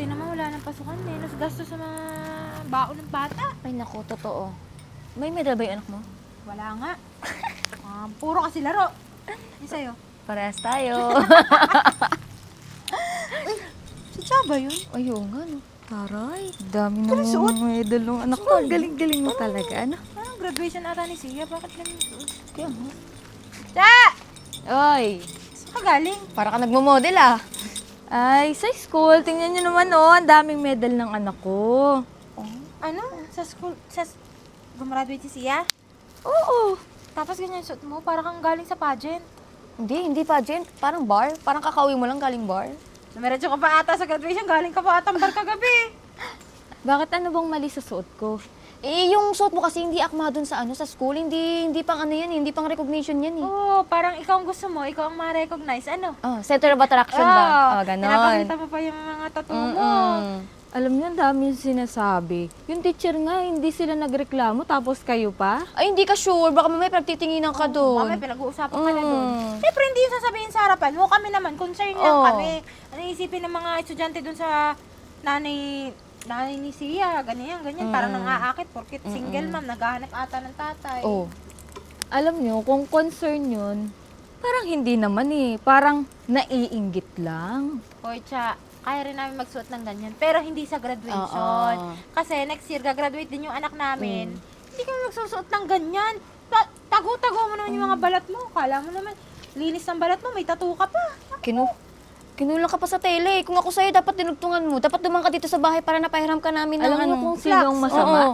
buti naman wala nang pasukan. Menos gasto sa mga baon ng bata. Ay naku, totoo. May medal ba yung anak mo? Wala nga. Puro kasi laro. Yung sa'yo. Parehas tayo. Si Chaba yun. Ayun nga, no. Taray, dami Pero suot. ng medal ng anak ko. Galing-galing mo talaga, ano? Graduation ata ni Sia. Bakit ganun ito? Kaya mo. Cha! Oy, Saan ka galing? para ka nagmo-model ah. Ay, sa school, tingnan nyo naman oh, ang daming medal ng anak ko. Ano? Sa school? Gumraduate si Sia? Oo. Tapos ganyan yung suot mo. Para kang galing sa pageant. Hindi pageant. Parang bar. Parang kakauwi mo lang galing bar. Dumiretso ka pa ata sa graduation. Galing ka pa ata bar kagabi. Bakit ano bang mali sa suot ko? Eh, yung suot mo kasi hindi akma dun sa sa school. Hindi pang ano yan, hindi pang recognition yan eh. Oo, parang ikaw ang gusto mo. Ikaw ang ma-recognize. Ano? Oh, center of attraction ba? Oh, ganon. Pinapakita mo pa yung mga tattoo mo. Alam niyo, ang dami yung sinasabi. Yung teacher nga, hindi sila nagreklamo, tapos kayo pa? Ay, hindi ka sure. Baka mamaya pagtitinginan ka doon. Mamaya pinag-uusapan ka na doon. Siyempre, hindi yung sasabihin sa harapan mo. Kami naman, concern lang Oo. kami. Ano isipin ng mga estudyante doon sa nanay ni Sia, ganyan. Parang nang-aakit, porkit single mom, naghahanap ata ng tatay. Oh. Alam niyo, kung concern yun, parang hindi naman eh. Parang naiinggit lang. Hoy, Cha, kaya rin namin magsuot ng ganyan. Pero hindi sa graduation. Oo. Kasi next year, gagraduate din yung anak namin. Hindi kami magsusuot ng ganyan. Tago-tago mo naman yung mga balat mo. Kala mo naman, linis ng balat mo, may tattoo ka pa. Kinulang ka pa sa tele. Kung ako sa'yo, dapat tinugtungan mo. Dapat dumaan ka dito sa bahay para napahiram ka namin ng Alam niyo kung sino ang flax. masama? Oo.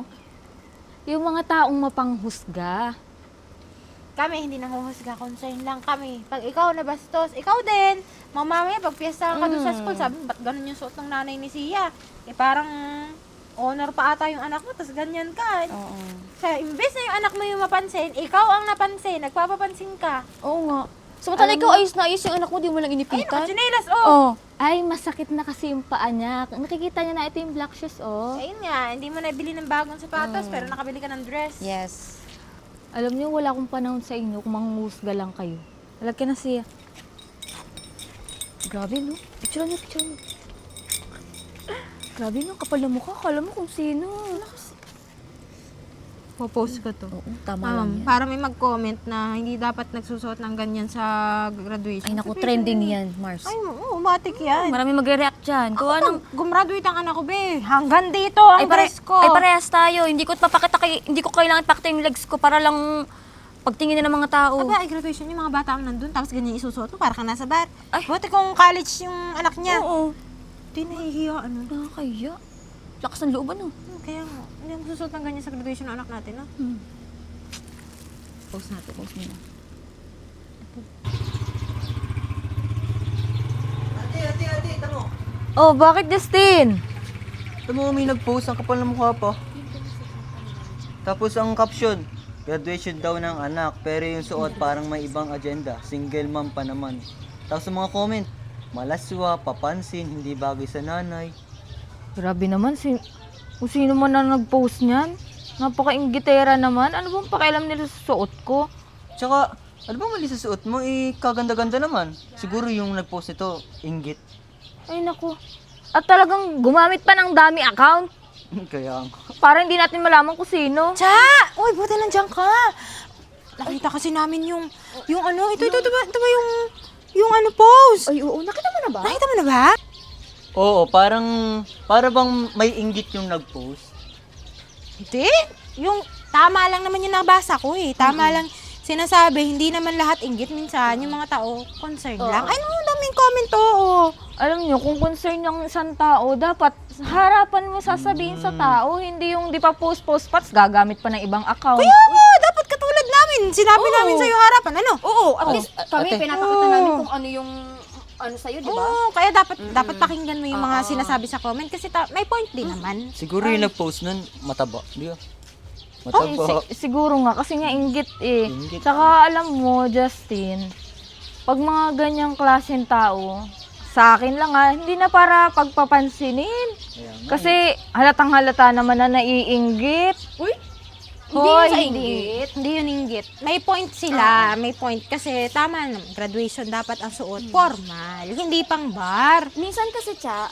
Yung mga taong mapanghusga. Kami, hindi nanguhusga, concern lang kami. Pag ikaw nabastos, ikaw din. Mamaya, pag piyesta ka doon sa school, sabi, ba't ganun yung suot ng nanay ni Sia? Eh, parang honor pa ata yung anak mo, tas ganyan ka. Oo. Sa imbes na yung anak mo yung mapansin, ikaw ang napansin, nagpapapansin ka. Oo nga. Samantala ikaw ayos na ayos yung anak mo, di mo lang Ay, inipitan. chinelas, oh! Oo. Ay, masakit na kasi yung paa niya. Nakikita niya na ito yung black shoes, oh. Ayun nga, hindi mo nabili ng bagong sapatos, pero nakabili ka ng dress. Yes. Alam niyo, wala akong panahon sa inyo kung manghusga lang kayo. Halagyan na siya. Grabe, no? Picture mo. Grabe no, kapal na mukha. Kala mo kung sino. Popost ko to. Oo, tama lang yan. Para may mag-comment na hindi dapat nagsusuot ng ganyan sa graduation. Ay, naku, Sabi, trending yan, Mars. Ay, oo, matik yan. Marami magre-react dyan. Kung anong... Gumraduate ang anak ko, be. Hanggang dito ang dress ko. Ay, parehas tayo. Hindi ko kailangan ipakita yung legs ko para lang pagtingin ng mga tao. Aba, ay graduation yung mga bata ang nandun, tapos ganyan isusuot mo, para ka nasa bar. Ay. Buti kung college yung anak niya. Oo. Di nahihiya, ano. Nakakaya. Lakas ng loob, ano? Kaya nga, hindi ako susuot ng ganyan sa graduation ng anak natin, no? Post natin, post mo na. Ate, tamo. Oh, bakit Justin? Tamo, may nag-post, ang kapal ng mukha pa. Tapos ang caption, graduation daw ng anak, pero yung suot parang may ibang agenda. Single mom pa naman. Tapos sa mga comment, malaswa, papansin, hindi bagay sa nanay. Grabe naman, kung sino man na nag-post niyan. Napaka-inggitera naman. Ano bang pakialam nila sa suot ko? Tsaka, ano bang mali sa suot mo? Kaganda-ganda naman. Siguro yung nag-post ito, inggit. Ay naku. At talagang gumamit pa ng dami account. Kaya nga. Para hindi natin malaman kung sino. Cha! Uy, buti nandiyan ka. Nakita kasi namin yung ano, ito ba yung ano post? Ay, oo. Nakita mo na ba? Nakita mo na ba? Oo, para bang may inggit yung nag-post. Hindi. Yung tama lang naman yung nabasa ko eh. Tama lang sinasabi, hindi naman lahat inggit. Minsan, yung mga tao, concern lang. Ay, no, daming comment, oo. Alam niyo, kung concern ng isang tao, dapat harapan mo sasabihin sa tao. Hindi yung di pa post pats, gagamit pa ng ibang account. Kaya nga, dapat katulad namin. Sinabi namin sa'yo harapan, ano? Oo, at least kami ate. pinapakita namin kung ano yung ano sa'yo, di ba? Oo, kaya dapat pakinggan mo yung mga sinasabi sa comment kasi may point din naman. Siguro yung nag-post nun, mataba. Di ba? Oh, Mataba. siguro nga, kasi nga inggit eh. Inggit. Tsaka alam mo, Justin, pag mga ganyang klaseng tao, sa akin lang hindi na para pagpapansinin. Kaya nga. Kasi halatang halata naman na naiinggit. Uy, Hindi Hoy, yun sa hindi. inggit. Hindi yun inggit. May point sila. May point. Kasi tama naman. Graduation dapat ang suot. Formal. Hindi pang bar. minsan kasi, Cha,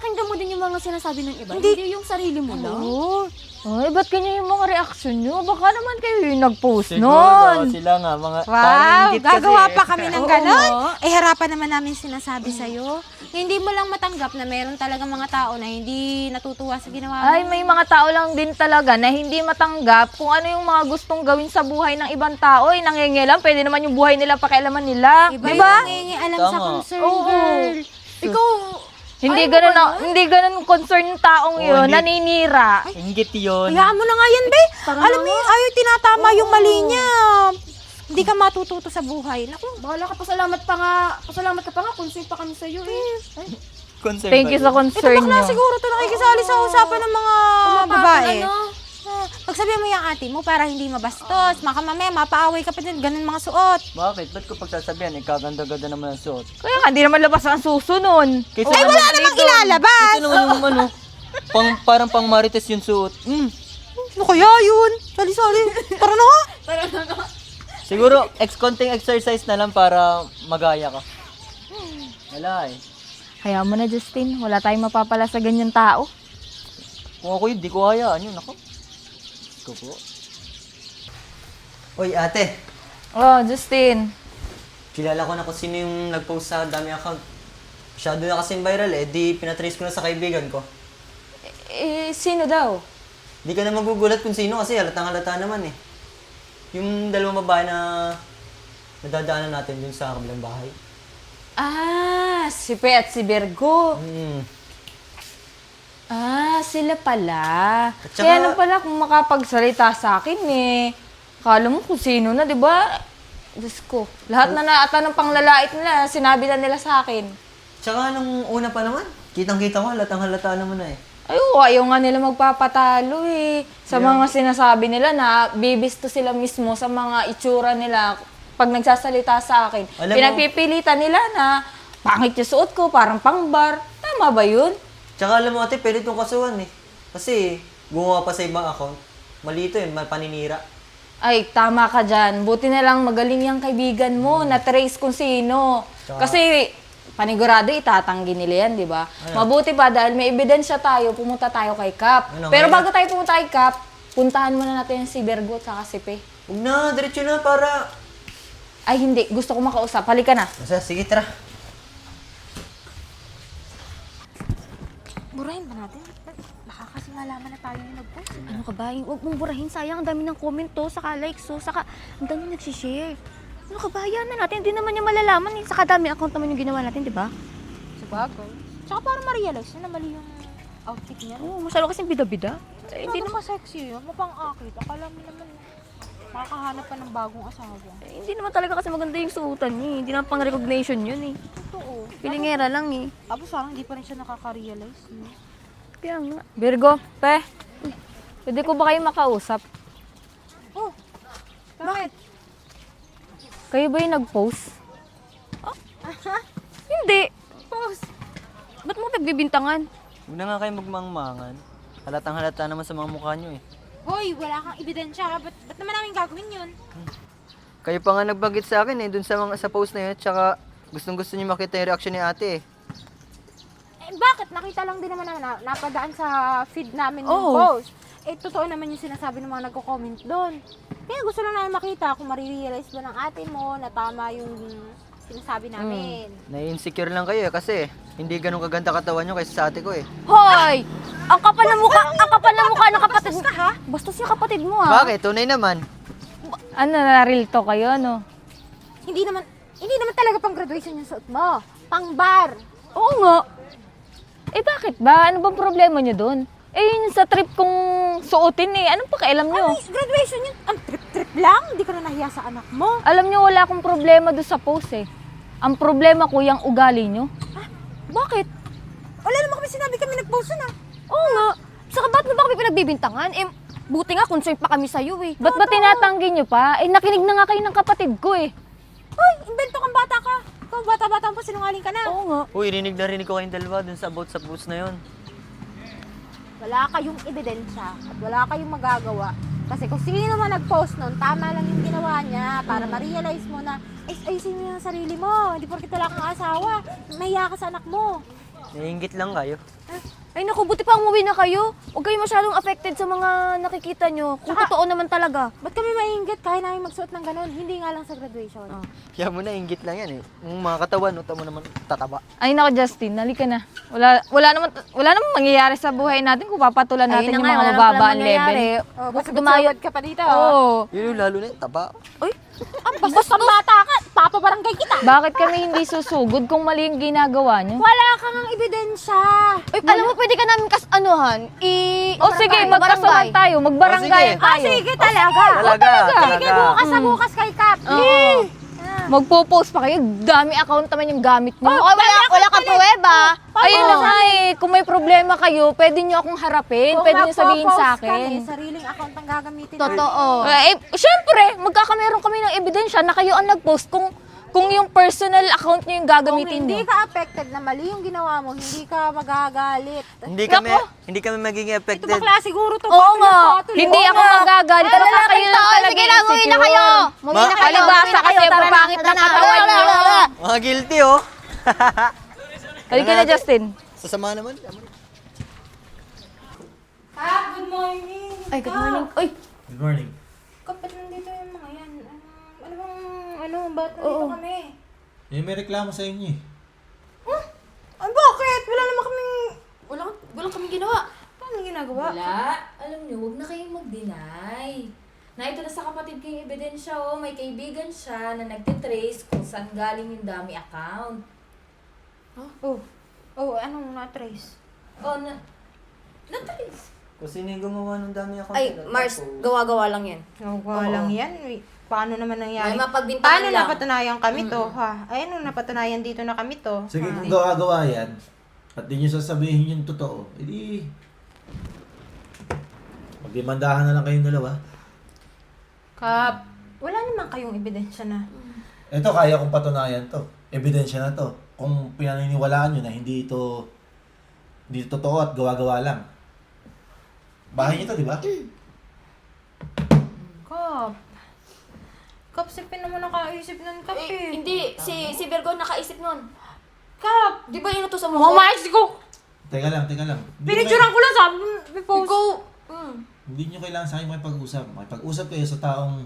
pinapakinggan mo din yung mga sinasabi ng iba? Hindi yung sarili mo lang? Oo. Ay, ba't ganyan yung mga reaksyon nyo? Baka naman kayo yung nag-post Siguro, nun. sila nga, mga parang Wow, inggit kasi gagawa eh. pa kami ng Oo ganon? nga. Eh, harapan naman namin sinasabi sa'yo. Hindi mo lang matanggap na meron talaga mga tao na hindi natutuwa sa ginawa mo. Ay, may mga tao lang din talaga na hindi matanggap kung ano yung mga gustong gawin sa buhay ng ibang tao. Eh, nangingialam. Pwede naman yung buhay nila pakialaman nila. Iba Di ba? yung nangingialam sa Tama. concern, Oo. girl. Ikaw, Hindi Ayaw mo ganun, ba hindi ganun concern yung taong Oo, yun. hindi. Naninira. Inggit yun. Hayaan mo na nga yan, be. Alam mo yung ayaw tinatama yung mali niya. Hindi ka matututo sa buhay. Naku, bahala ka, pasalamat ka pa nga, concern pa kami sa'yo eh. Concern Thank ba you sa yun? concern bakla nyo. siguro to nakikisali sa usapan ng mga Pumapatol, babae. ano? Pagsabihan mo yung ate mo para hindi mabastos. Maka mamaya, mapaaway ka pa din. Ganun mga suot. Bakit? Ba't ko pagsasabihan, ikaganda-ganda naman ang suot? Kaya nga, hindi naman labas ang susunod. Kaysa Ay, wala namang ilalabas. Ito naman yung ano, parang pang marites yung suot. Ano kaya yun? Sali-sali. Tara na nga. Siguro, konting exercise na lang para magaya ka. Wala eh. Kaya mo na, Justin. Wala tayong mapapala sa ganyan tao. Kung ako yun, di ko hayaan yun. Ako. Ko po. Oy, ate. Oh, Justin. Kilala ko na kung sino yung nag-post sa dami account. Masyado na kasing viral eh. Di pinatrace ko na sa kaibigan ko. Eh, sino daw? Di ka na magugulat kung sino kasi halatang-halata naman eh. Yung dalawang babae na nadadaanan natin dun sa kabilang bahay. Ah, si Pe at si Virgo. Ah, sila pala. At saka, Kaya ano pala kung makapagsalita sa akin eh. Akala mo kung sino na, di ba? Diyos ko. Lahat na naata ng panglalait nila, sinabi na nila sa akin. tsaka nung una pa naman, kitang-kita ko halatang-halata naman na eh. Ay, ayaw nga nila magpapatalo eh. Sa mga sinasabi nila na bibisto sila mismo sa mga itsura nila pag nagsasalita sa akin. Alam mo- Pinapipilitan nila na pangit yung suot ko, parang pangbar. Tama ba yun? Tsaka alam mo ate, pwede itong kasuhan eh. Kasi gumawa pa sa ibang account. Mali ito yun, paninira. Ay, tama ka dyan. Buti na lang magaling yung kaibigan mo, na-trace kung sino. Tsaka- Kasi panigurado itatanggi nila yan, di ba? Mabuti pa dahil may ebidensya tayo, pumunta tayo kay Kap. Ano, Pero ngayon? bago tayo pumunta kay Kap, puntahan muna natin si Virgo at saka si Pe. Huwag na, diretso na para... Ay, hindi. Gusto ko makausap. Halika na. Sige, tara. Burahin ba natin? Baka kasi malaman na tayo yung nag-post. Ano ka ba? Huwag mong burahin, sayang. Ang dami ng comment to, saka likes to, saka ang dami nagsishare. Ano ka ba? Hayaan na natin. Hindi naman niya malalaman. Eh. Saka dami account naman yung ginawa natin, di ba? Sabagay. Tsaka parang ma-realize na mali yung outfit niya. Oo, masyado kasing bida-bida. Eh, Hindi naman sexy yun. Mapang akit. Akala mo naman makakahanap pa ng bagong asawa. hindi naman talaga kasi maganda yung suotan niya. Hindi naman pang recognition yun eh. Totoo. Pilingera lang eh. Tapos parang hindi pa rin siya nakaka-realize. No? Kaya nga. Virgo, Pe. Pwede ko ba kayo makausap? Oh! Bakit? Kayo ba yung nag-post? Hindi. Post! Ba't mo pagbibintangan? Huwag na nga kayo magmangmangan. Halatang-halata naman sa mga mukha nyo eh. Hoy, wala kang ebidensya. Ba't naman namin gagawin yun? Kayo pa nga nagbanggit sa akin eh, dun sa post na yun. Tsaka gustong-gusto nyo makita yung reaction ni ate eh. Eh, bakit? Nakita lang din naman na napadaan sa feed namin yung Oo. post. Eh, totoo naman yung sinasabi ng mga nagko-comment doon. Kaya gusto lang namin makita kung marirealize ba ng ate mo na tama yung sinasabi namin. Nai-insecure lang kayo eh, kasi hindi ganun kaganda katawan nyo kaysa sa ate ko eh. Hoy! Ang kapal na mukha ng kapatid mo. Ha? Bastos yung kapatid mo ah. Bakit? Tunay naman. Ano, na-real to kayo, no? Hindi naman talaga pang graduation yung suot mo. Pang bar. Oo nga. Eh, bakit ba? Ano bang problema nyo doon? Eh, yun sa trip kong suotin eh. Anong pakialam nyo? Ay, graduation yun. Ang trip-trip lang. Hindi ka na nahiya sa anak mo. Alam nyo, wala akong problema doon sa post eh. Ang problema ko, yung ugali nyo. Bakit? Wala naman kami sinabi kami nag-post na. Oo nga. Saka ba't mo ba kami pinagbibintangan? Eh, buti nga concerned pa kami sa'yo eh. Ba't ba tinatanggi nyo pa? Eh, nakinig na nga kayo ng kapatid ko eh. Hoy, invento kang bata ka. Ikaw, bata-bata pa, sinungaling ka na. Oo nga. Uy, rinig na rinig ko kayong dalawa dun sa about sa post na yun. Wala kayong ebidensya at wala kayong magagawa. Kasi kung sino man nag-post nun, tama lang yung ginawa niya para ma-realize mo na, ayusin mo yung sarili mo. Hindi porkit wala kang asawa. Mahiya ka sa anak mo. Naiingit lang kayo. Ah, Ay naku, buti pa umuwi na kayo. Huwag kayo masyadong affected sa mga nakikita nyo. Kung totoo naman talaga. Ba't kami mainggit? Kaya namin magsuot ng ganun. Hindi nga lang sa graduation. Kaya mo na, inggit lang yan eh. Yung mga katawan, uta mo naman tataba. Ay nako Justin, halika na. Wala naman mangyayari sa buhay natin kung papatulan natin yung mga mababa ang level. Oh, Basta basta dumayot. dumayot ka pa dito. Oo. Yun yung lalo na yung taba. Uy, Basta bata ka, papabarangay kita. Bakit kami hindi susugod kung mali yung ginagawa niyo? Wala kang ang ebidensya. uy, alam mo, pwede ka namin anuhan. O sige, magkasuhan tayo, magbarangay sige. tayo. Sige talaga. Talaga, Sige, bukas na bukas kay Kap. Magpo-post pa kayo, dami account naman yung gamit niyo. Oh, wala ka pruweba. Ayun na nga eh, kung may problema kayo, pwede niyo akong harapin, Kung pwede niyo sabihin sa magpo-post kami, akin. sariling account ang gagamitin. Totoo. Syempre, magkakameron kami ng ebidensya na kayo ang nag-post kung yung personal account niyo yung Kung gagamitin hindi niyo. ka affected na mali yung ginawa mo, hindi ka magagalit. Hindi kami magiging Ito affected. bakla siguro to. Oo nga. Hindi ako magagalit, pero kayo lang talaga Sige lang, umuwi na kayo. Umuwi na kayo. Palibasa kasi papangit na katawan niyo. Mga guilty oh. Halika na Justin. Sasama naman. Kap, good morning. Ay, good morning. Uy, Good morning. Kap, ba't nandito yung mga yan? Ba't nandito kami? May reklamo sa inyo eh. Bakit? Wala naman kaming... wala kaming ginawa. Paano ginagawa? Wala. Alam niyo, huwag na kayong mag-deny. Na ito na sa kapatid ko yung ebidensya, oh. May kaibigan siya na nagtitrace kung saan galing yung dami account. Anong na-trace? Oh, na-trace. Kung sino yung gumawa ng dami ako. Ay, Mars, gawa-gawa lang yan. Gawa lang yan. Paano naman nangyari? May mapagbintangan Paano lang. napatunayan kami to, ha? Ay, ano napatunayan dito na kami to? Sige, kung gawa-gawa yan, at di nyo sasabihin yung totoo, edi magdemandahan na lang kayong dalawa. Kap, wala naman kayong ebidensya na. Ito, kaya kong patunayan to. Ebidensya na to. Kung pinaniniwalaan nyo na hindi ito totoo at gawa-gawa lang. Bahay nyo to, di ba? Kap, si Pin naman nakaisip nun, Kap eh. Hindi, si Virgo nakaisip nun. Kap! Di ba inutusan mo Mga ko? Mars, ko! Teka lang. Hindi Pinicturean ko lang, sabi mo, may post. Hindi nyo kailangan sa akin makipag-usap. Makipag-usap kayo sa taong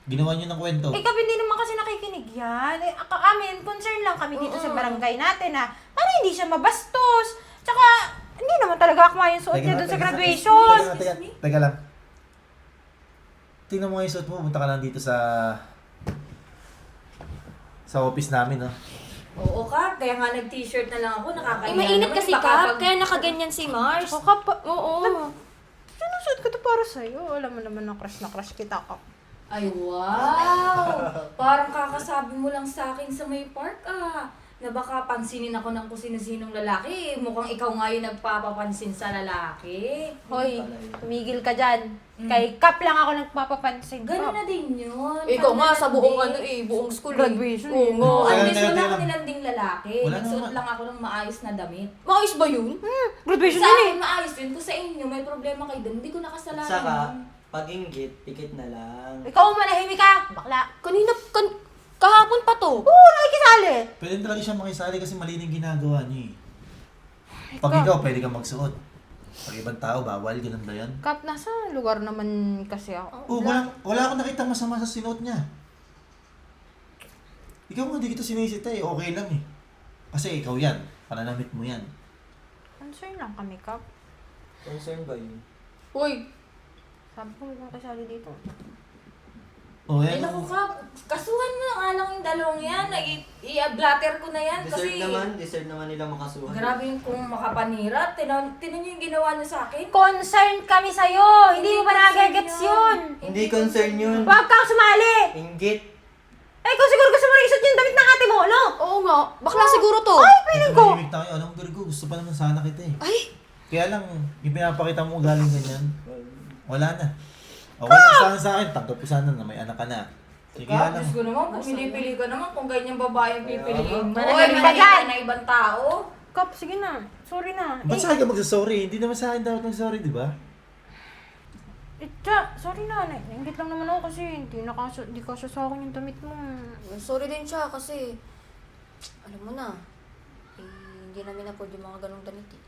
ginawa nyo ng kwento. Eh, Kap, hindi naman kasi nakikinig yan. Eh, amin, concern lang kami dito sa barangay natin, ha? Para hindi siya mabastos. Tsaka, hindi naman talaga akma yung suot niya doon sa graduation. Teka lang. Tingnan mo nga yung suot mo. Punta ka lang dito sa office namin, no? Oo ka, kaya nga nag-t-shirt na lang ako, nakakahiya Eh, mainit naman. kasi Baka Kap, pag- kaya nakaganyan si Mars. Kap, Oo. sinusuot ko to para sa'yo. Alam mo naman na crush kita, Kap. Ay, wow! Parang kakasabi mo lang sa akin sa may park, na baka pansinin ako ng kung sino-sinong lalaki. Mukhang ikaw nga yung nagpapapansin sa lalaki. Hoy, tumigil ka dyan. Kay Kap lang ako nagpapapansin. Ganun Kap. na din yun. Ikaw nga, sa buong Paglalandi. buong school. Graduation, Oo eh. nga. At Teka, least teka, wala teka akong lang. nilanding lalaki. Wala Nagsuot naman. lang ako ng maayos na damit. Maayos ba yun? Graduation Sa yun eh. akin, maayos yun. Kung sa inyo, may problema kayo doon, hindi ko nakasalanan Saka, yun. pag inggit, pikit na lang. Ikaw manahimik ka, bakla. Kahapon pa to. Oo, nakikisali. Pwede talaga siya makisali kasi mali na yung ginagawa niya eh. Pag ikaw, pwede kang magsuot. Pag ibang tao, bawal. Ganun ba yan? Kap, nasa lugar naman kasi ako. Oh, wala akong nakita masama sa sinuot niya. Ikaw nga, di kita sinisita eh. Okay lang eh. Kasi ikaw yan. Pananamit mo yan. Concern lang kami, Kap. Concern ba yun? Uy, Sabi ko, huwag kang kasali dito. Oh, Ay, yan. naku ka, kasuhan mo na nga lang yung dalawang yan. I-blatter ko na yan Deserve naman nila makasuhan. Grabe yung kung makapanira. Tinan niyo yung ginawa niyo sa akin. Concern kami sa'yo! Hindi mo ba nagagets yun? Hindi concern yun. Huwag kang sumali! Inggit. Eh, ikaw siguro gusto mo rin isot yung damit ng ate mo, no? oo nga. Bakla siguro to. Ay, piling ko! Tumahimik tayo. Alam mo, Virgo, gusto pa naman sana kita eh. Ay, Kaya lang, yung pinapakita mo galing ganyan, wala na. Okay lang sana sa akin, tanggap ko sana na may anak ka na. Sige Kaya lang. Diyos ko naman, kung pinipili ka naman, kung ganyan babae ang pipiliin mo. Manahimik Oy, ka dyan! manahimik na ibang tao. Kap, sige na. Sorry na. Ba't sa akin ka magsasorry? Hindi naman sa akin dapat magsorry, di ba? Sorry na. Nainggit lang naman ako kasi hindi kasya sa akin yung damit mo. sorry din siya kasi, alam mo na, hindi namin na-afford yung mga ganong damit eh.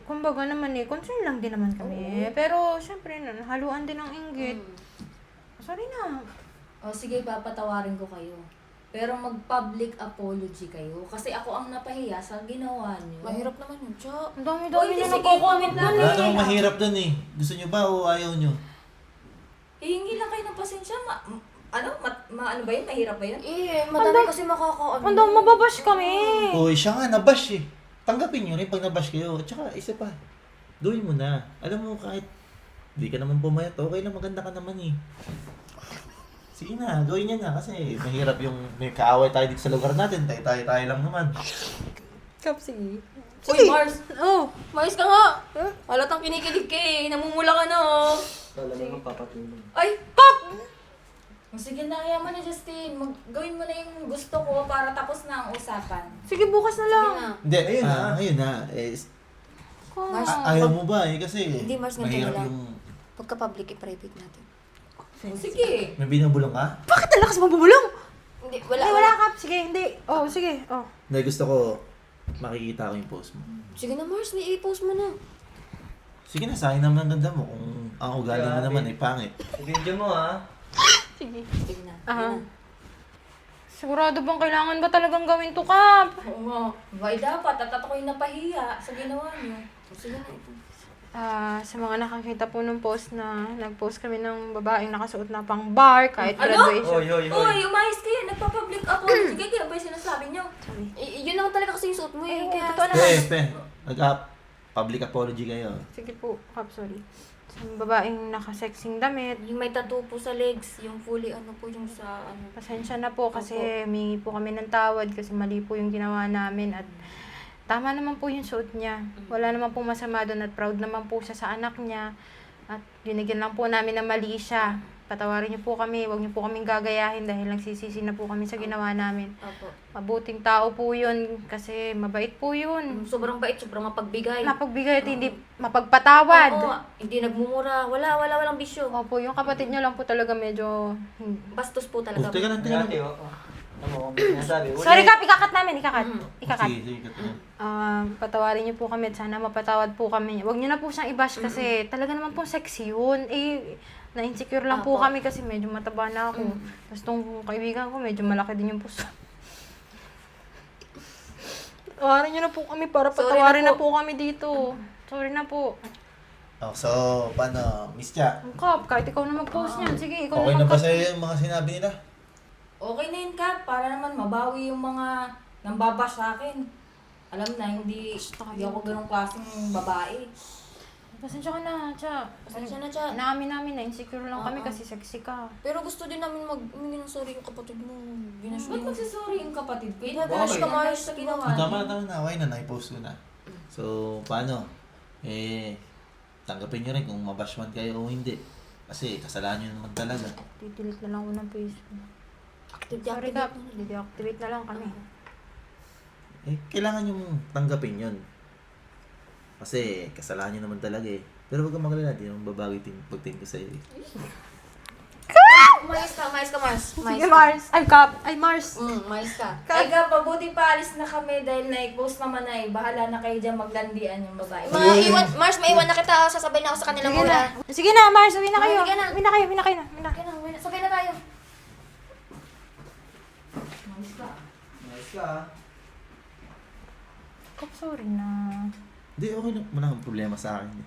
Kumbaga naman concern lang din naman kami. Pero, syempre, haluan din ng inggit. Sorry na. O sige, papatawarin ko kayo. Pero mag-public apology kayo. Kasi ako ang napahiya sa ginawa niyo. Mahirap naman yun, Cha. Ang dami-dami Oy, na sige, nagko-comment comment nun Wala eh. namang mahirap dun eh. Gusto nyo ba o ayaw nyo? Hihingi lang kayo ng pasensya. Ano ba yun? Mahirap ba yun? Madami kasi makakaano. Ang dami mababash kami. Uy, siya nga, nabash eh. Tanggapin nyo rin pag nabash kayo. At saka, isa pa, gawin mo na. Alam mo, kahit di ka naman pumayat, okay lang, maganda ka naman eh. Sige na, gawin niya na kasi mahirap yung may kaaway tayo dito sa lugar natin. Tayo lang naman. Kap, sige. Uy, Mars! Oh, Mais ka nga. Halatang kinikilig ka eh. Namumula ka na oh. Wala naman papatulong. Ay! Pop! Sige na, kaya mo na, Justin. Gawin mo na yung gusto ko para tapos na ang usapan. sige bukas na lang. Hindi, Ayun na. ayun na. Eh, Mars, ayaw mo ba eh kasi Hindi, Mars, ganito mahirap na lang. yung... Pagka-public, i-private natin. Sige. May binubulong ka? Bakit ang lakas mo bumulong? Hindi, Wala, wala, Kap. Sige, hindi. Oh, sige. Oh. Hindi, gusto ko makikita ko yung post mo. Sige na, Mars, may i-post mo na. Sige na, sa akin naman ang ganda mo. Kung ang ugali mo Grabe. naman ay pangit. Video mo ha. Sige na. Ah. Sigurado bang kailangan ba talagang gawin to, Kap? Oo nga. Why dapat? At ako yung napahiya sa ginawa niyo. Sige na, ito. Sa mga nakakita po nung post na nag-post kami ng babaeng nakasuot na pang bar kahit Ano? graduation. Uy, umayos kayo. Nagpa-public apology kayo. Kaya ba yung sinasabi niyo? Yun lang talaga kasi yung suot mo eh. Kaya Totoo naman. Public apology kayo. Sige po, Kap, sorry. Sa babaeng nakasexing damit, yung may tattoo po sa legs, yung fully ano po yung sa ano. pasensya na po kasi humingi po kami ng tawad kasi mali po yung ginawa namin at tama naman po yung suot niya. Wala naman po masama doon at proud naman po siya sa anak niya. At binigyan lang po namin na mali siya. Patawarin niyo po kami, huwag niyo po kaming gagayahin dahil nagsisisi na po kami sa ginawa namin. Opo. Mabuting tao po yun kasi mabait po yun. Sobrang bait, sobrang mapagbigay. Mapagbigay at hindi mapagpatawad. Oo, hindi nagmumura. Walang bisyo. Opo, yung kapatid niyo lang po talaga medyo... Bastos po talaga. Teka lang, teka lang. Ate, ano mo, kung sinasabi. Sorry, Kap, ikakat namin, ikakat. Ikakat. Sige, cut mo. Patawarin niyo po kami at sana mapatawad po kami. Huwag niyo na po siyang i-bash kasi talaga naman po sexy yun. Na-insecure lang po Apo. kami kasi medyo mataba na ako. Tapos tong kaibigan ko, medyo malaki din yung puso. Patawarin niyo na po kami para Sorry patawarin na na po kami dito. Sorry na po. Oh, so, paano, Miss Cha? Ang Kap, kahit ikaw na mag-post niyan. Sige, ikaw Okay na na ba mag-cut. sa'yo yung mga sinabi nila? Okay na yun, Kap. Para naman mabawi yung mga nambabash sa akin. Alam na, hindi ako ganong klaseng babae. Pasensya ka na, Cha. Pasensya na, Cha. Naamin namin na insecure lang kami kasi sexy ka. Pero gusto din namin humingi ng sorry yung kapatid mo. Binash Ba't din. magsasorry yung kapatid ko? Binash ka, Mars, sa ginawa. Tama na, okay na, nai-post ko na. So, paano? Tanggapin nyo rin kung mabash man kayo o hindi. Kasi kasalanan nyo naman talaga. Titilit na lang ako ng Facebook. Sorry, Active Kap. Deactivate na lang kami. Kailangan nyo tanggapin yun. Kasi kasalanan nyo naman talaga eh. Pero huwag kang magalala, di naman babago yung pagtingin ko sa'yo eh. Umayos ka, Mars. Sige, Mars. Ay, Kap. Ay, Mars. Umayos ka. Ay, Kap, mabuti pa alis na kami dahil na-post naman na eh. Bahala na kayo dyan maglandian yung babae. Mars, maiwan na kita. Sasabay na ako sa kanilang Sige na. mura. Sige na, Mars. Uwi na kayo. Uwi ka na. Uwi na kayo. Sabay na tayo. Malis ka. Nice ka ha. Kap, sorry na. Hindi, okay lang. Wala kang problema sa akin eh.